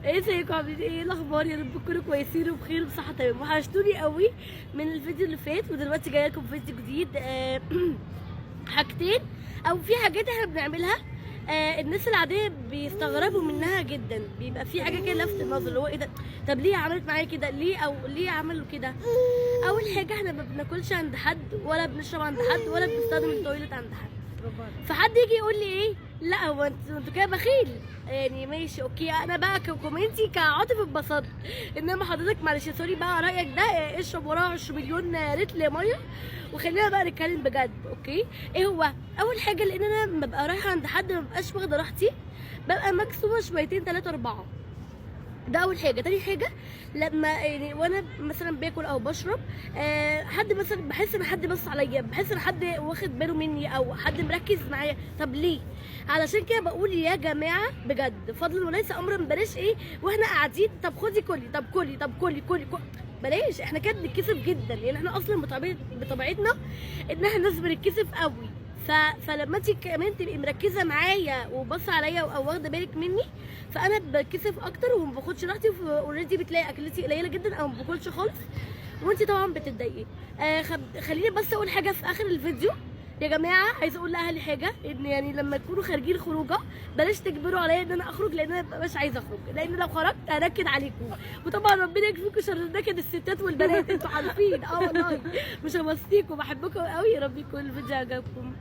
ازيكم عاملين ايه الاخبار؟ يا رب تكونوا كويسين وبخير وبصحه تمام. وحشتوني قوي من الفيديو اللي فات، ودلوقتي جايه لكم فيديو جديد. حاجتين او في حاجات احنا بنعملها الناس العاديه بيستغربوا منها جدا. بيبقى في حاجه كده لفت النظر، اللي هو ايه ده؟ طب ليه عملت معايا كده؟ ليه او ليه عملوا كده؟ اول حاجه، احنا ما بناكلش عند حد ولا بنشرب عند حد ولا بنستخدم التويلت عند حد. فحد يجي يقول لي ايه؟ لا هو انتوا كده بخيل. يعني ماشي اوكي، انا بقى ككومنتي كعاطف اتبسطت، انما حضرتك معلش سوري بقى، رايك ده اشرب وراه 10 مليون لتر ميه. وخلينا بقى نتكلم بجد. اوكي، ايه هو؟ اول حاجه، لان انا لما ببقى رايحه عند حد ما ببقاش واخده راحتي، ببقى مكسومه شويتين 3 4. ده اول حاجه. تاني حاجه، لما يعني وانا مثلا باكل او بشرب حد مثلا، بحس ان حد بص عليا، بحس ان حد واخد باله مني او حد مركز معايا. طب ليه؟ علشان كده بقول يا جماعه بجد، فضلا وليس امرا، بلاش ايه واحنا قاعدين طب خدي كلي، طب كلي، طب كلي. بلاش، احنا كده بنتكسف جدا، يعني احنا اصلا بطبيعتنا ان احنا ناس بنتكسف قوي. فلما انت كمان تبقي مركزه معايا وبص عليا او واخده بالك مني، فانا بتكسف اكتر وما باخدش راحتي. اوريدي بتلاقي اكلتي قليله جدا او ما باكلش خالص، وانت طبعا بتتضايقي. خليني بس اقول حاجه في اخر الفيديو. يا جماعه عايزه اقول لاهلي حاجه، ان يعني لما تكونوا خارجين خروجه بلاش تجبروا عليا ان انا اخرج، لان انا مبقاش عايزه اخرج، لان لو خرجت هنكد عليكم. وطبعا ربنا يكفيكم شر نكد الستات والبنات، انتوا عارفين. والله مش هوصيكم، بحبكم قوي. يا رب يكون الفيديو عجبكم.